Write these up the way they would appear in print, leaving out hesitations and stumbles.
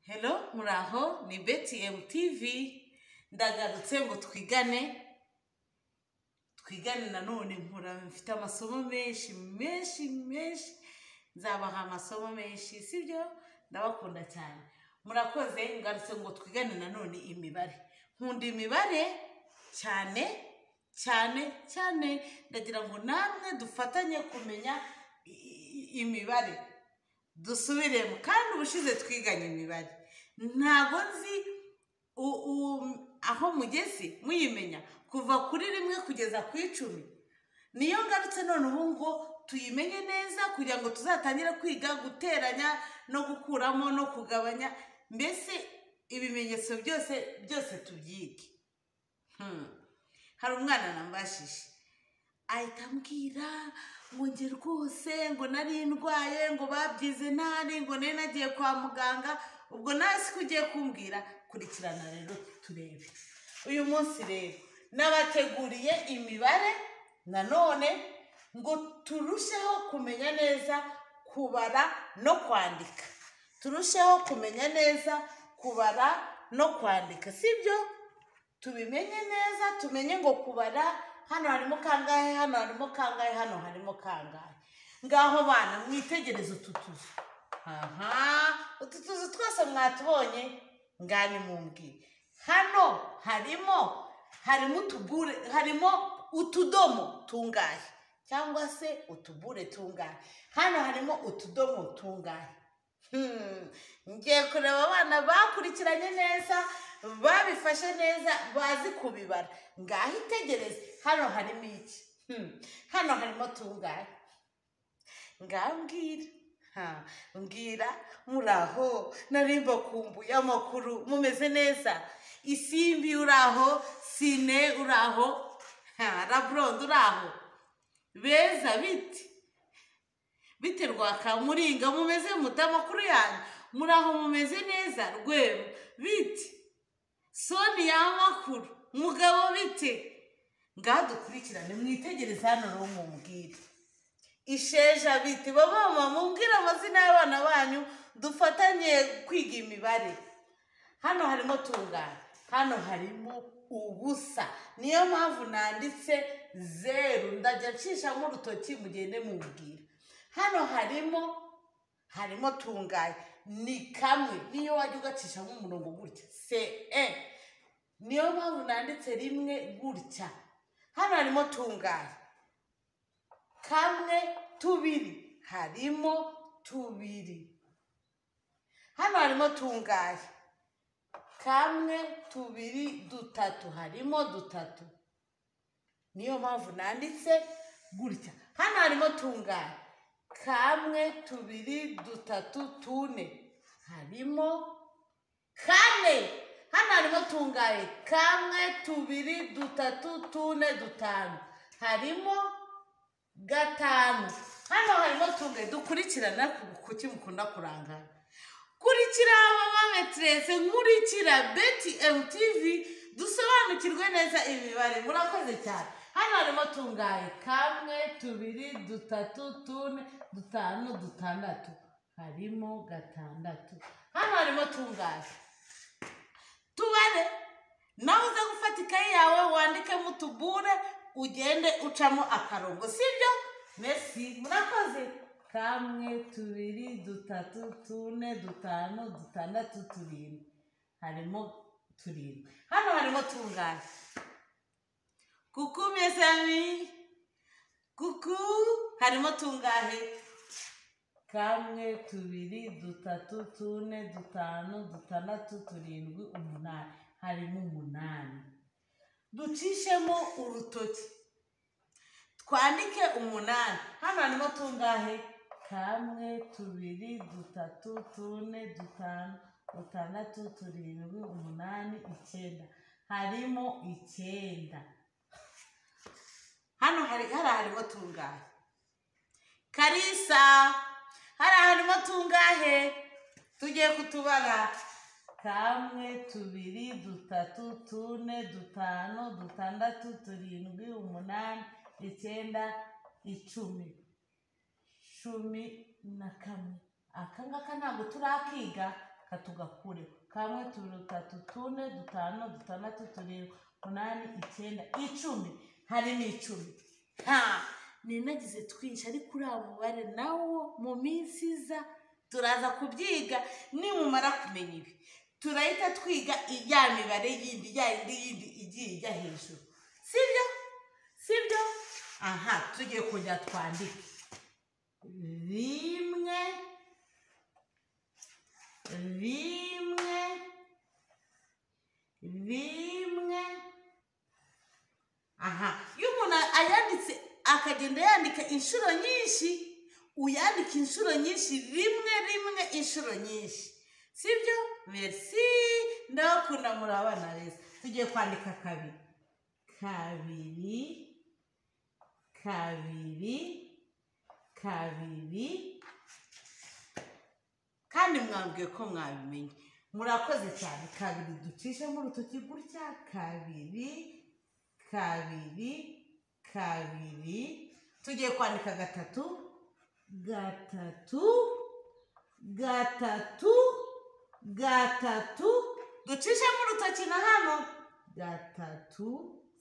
Hello, muraho, ni Betty MTV. Ndagarutse ngo twigane nanone mfite amasomo menshi. Nzabaha amasomo menshi, sibyo? Ndabakunda cyane. Murakoze, ngarutse ngo twigane nanone imibare. Nkunda imibare cyane. Ndagira ngo namwe dufatanye kumenya imibare. Dusubiremo kandi ubushize twiganye imibare. Ntago nzi aho mugeze muyimenya kuva kuri 1 kugeza ku 10. Niyo ngarutse none ubu ngo tuyimenye neza kugira ngo tuzatangire kwiga guteranya no gukuramo no kugabanya, mbese ibimenyetso byose tubyige. Hari umwana nambashije ahita ambwira ngo nge rwose ngo nari ndwaye ngo babyize ntari ngo nari nagiye kwa muganga. Ubwo nasi kugiye kumbwira, kurikirana rero turebe. Uyu munsi rero nabateguriye imibare nanone ngo turusheho kumenya neza kubara no kwandika. Turusheho kumenya neza kubara no kwandika, sibyo? Tubimenye neza, tumenye ngo kubara hano harimo kangahe, hano harimo kangahe, hano harimo kangahe. Ngaho bana mwitegereze ututuzu. Ututuzu twose mwatubonye ngani mumbwire. Hano harimo utudomo tungahe cyangwa se utubure tungahe. Hano harimo utudomo tungahe. Ngiye kureba abana bakurikiranye neza, babifashe neza, bazi kubibara. Ngaho itegereze, hano harimo iki? Hano harimo tungahe? Ngambwira. Mbwira muraho, narimba kumbuye amakuru, mumeze neza? Isimbi uraho, Sine uraho, Rabrond uraho, Beza bite Rwaka Muringa mumeze mute? Amakuru yanyu muraho, mumeze neza? Rwebo bite? Soni y'amakuru, Mugabo bite? Ngadukurikirane mwitegereze hano rero mumbwire. Isheja bite? Baba mumbwira amazina y'abana banyu dufatanye kwiga imibare. Hano harimo tungahe? Hano harimo ubusa. Niyo mpamvu nanditse 0. Ndajya nshishamo urutoki mugende mumbwira. Hano harimo tungahe? Ni kamwe. Niyo wajya ugacishamo umurongo gutya, c'est. Niyo mpamvu nanditse 1 gutya. Hano harimo tungahe? Kamwe, tubiri. Harimo tubiri. Hano harimo tungahe? Kamwe, tubiri, dutatu. Harimo dutatu. Niyo mpamvu nanditse gutya. Hano harimo tungahe? Kamwe, tubiri, dutatu, tune. Harimo kane. Hano harimo tungahe? Kamwe, tubiri, dutatu, tune, dutanu. Harimo gatanu. Hano harimo tungahe? Dukurikirana kuki mukunda kurangara. Kurikira mama Maîtresse, nkurikira Betty MTV, dusobanukirwe neza imibare. Murakoze cyane. Hano harimo tungahe? Kamwe, tubiri, dutatu, tune, dutanu, dutandatu. Harimo gatandatu. Hano harimo tungahe? Tubare. Nawe uza gufata ikayi yawe wandikemo utubure, ugende ucamo akarongo, sibyo? Merci, murakoze. Kamwe, tubiri, dutatu, tune, dutanu, dutandatu, turindwi. Harimo turindwi. Hano harimo tungahe? Coucou mes amis. Coucou. Harimo tungahe? Kamwe, tubiri, dutatu, tune, dutanu, dutandatu, turindwi, umunani. Harimo 8. Ducishemo urutoki. Twandike 8. Hano harimo tungahe? Kamwe, tubiri, dutatu, tune, dutanu, dutandatu, turindwi, 8, 9. Harimo 9. Hano harimo tungahe? Karisa, harimo tungahe? Tugiye kutubara. Kamwe, tubiri, dutatu, tune, dutanu, dutandatu, turindwi, 8, 9, 10. 11. Akangaka ntabwo turakiga, katugakureho. 1 2 3 4 5 6 7 8 9 10 harimo 10. Ninagize twinshi ariko uriya mubare nawo mu minsi iza turaza kubyiga. Nimumara kumenya ibi turahita twiga ya mibare yindi igiye ijya hejuru, sibyo? Tugiye kujya twandika 1 iyo umuntu ayanditse akagenda yandika inshuro nyinshi, uyandika inshuro nyinshi, rimwe inshuro nyinshi, sibyo? Merci, ndakunda muri abana beza. Tugiye kwandika 2 kandi mwambwiye ko mwabimenye, murakoze cyane. 2 ducishe mu rutoki gutya, 2 tugiye kwandika 3 ducishe mu rutoki na hano 3,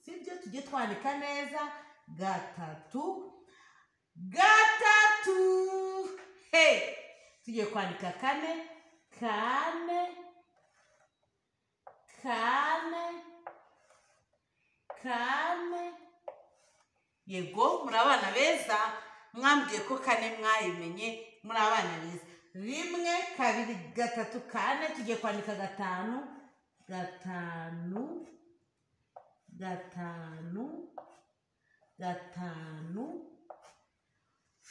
sibyo? Tugiye twandika neza 3. Tugiye kwandika 4 yego, muri abana beza, mwambwiye ko 4 mwayimenye, muri abana beza. 1 2 3 4 tugiye kwandika 5.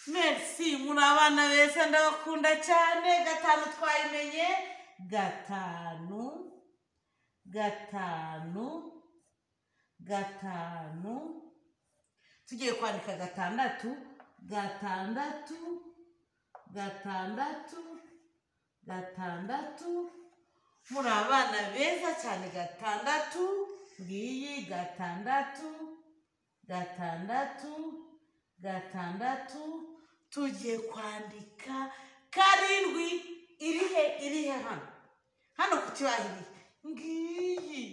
Merci, muri abana beza, ndabakunda cyane. 5 twayimenye, 5. Tugiye kwandika 6. Muri abana beza cyane. 6 ngiyi, 6. Tugiye kwandika 7. irihe hano ku kibaho ngiyi,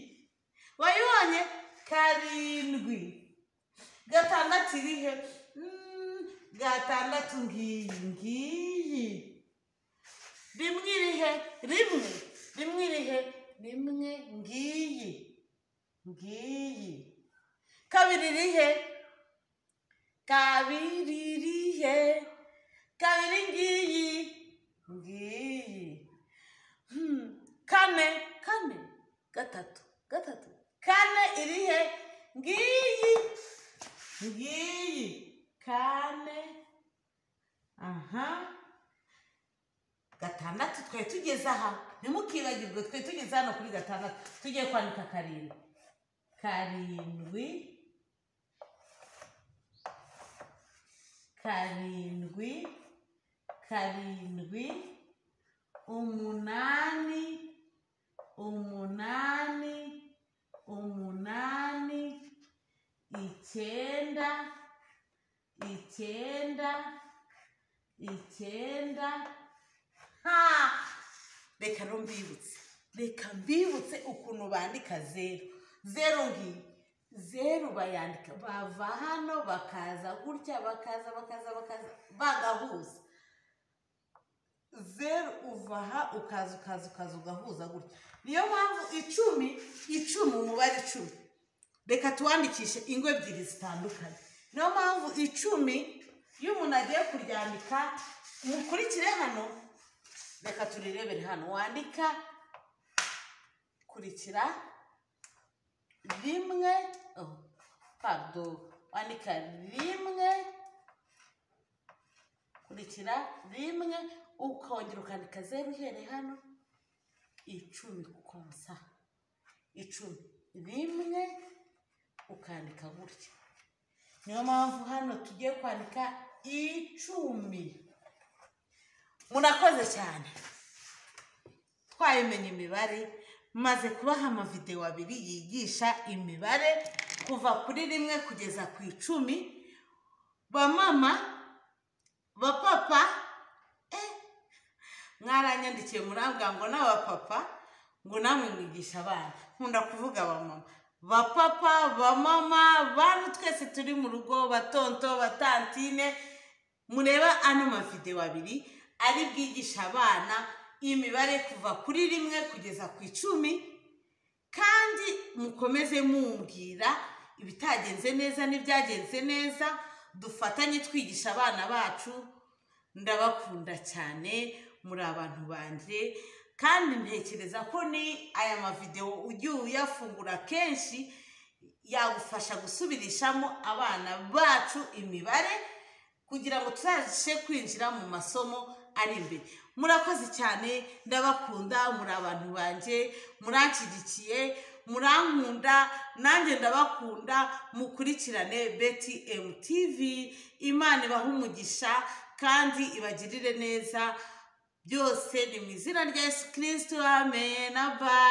wayibonye? 7. 6 irihe? 6 ngiyi. 1 irihe? 1 irihe? 1 ngiyi. 2 irihe? 2 irihe? 2 ngiyi. 4. 4 irihe? Ngiyi. 4. 6 twari tugeze aha, ntimukibagirwe twari tugeze hano kuri 6. Tugiye kwandika 7. 7 8 reka mbibutse ukuntu bandika 0 ngiyi. 0 bayandika bava hano bakaza gutya, bakaza bagahuza. 0 uva aha ukaza ugahuza gutya. Niyo mpamvu 10 umubare 10 reka tuwandikishe ingwe ebyiri zitandukanye. Niyo mpamvu 10 iyo umuntu agiye kuryandika, mukurikire hano, reka turirebere hano. Wandika kurikira 1, wandika 1 kurikira 1, ukongera ukandika 0 uhereye hano. 10 kukonsa 10 1 ukandika gutya. Niyo mpamvu hano tugiye kwandika 10. Murakoze cyane, twayimenye imibare. Maze kubaha amavideo 2 yigisha imibare kuva kuri 1 kugeza ku 10. Ba mama, ba papa, mwaranyandikiye murambwa ngo n'abapapa ngo namwe mwigisha abana. Nkunda kuvuga abamama, bapapa, bamama, bantu twese turi mu rugo, batonto, batantine, mureba ano mavideo abiri ari bwigisha abana imibare kuva kuri 1 kugeza ku 10, kandi mukomeze mumbwira ibitagenze neza n'ibyagenze neza, dufatanye twigisha abana bacu. Ndabakunda cyane, muri abantu banje, kandi ntekereza ko ni aya mavideo ugiye uyafungura kenshi yagufasha gusubirishamo abana bacu imibare kugira ngo tuzashe kwinjira mu masomo ari imbere. Murakoze cyane, ndabakunda, muri abantu banje, muranshyigikiye, murankunda, nanjye ndabakunda. Mukurikirane BTM TV. Imana ibahe umugisha kandi ibagirire neza. Byose ni mu izina rya Yesu Kristo. Amen. Bye.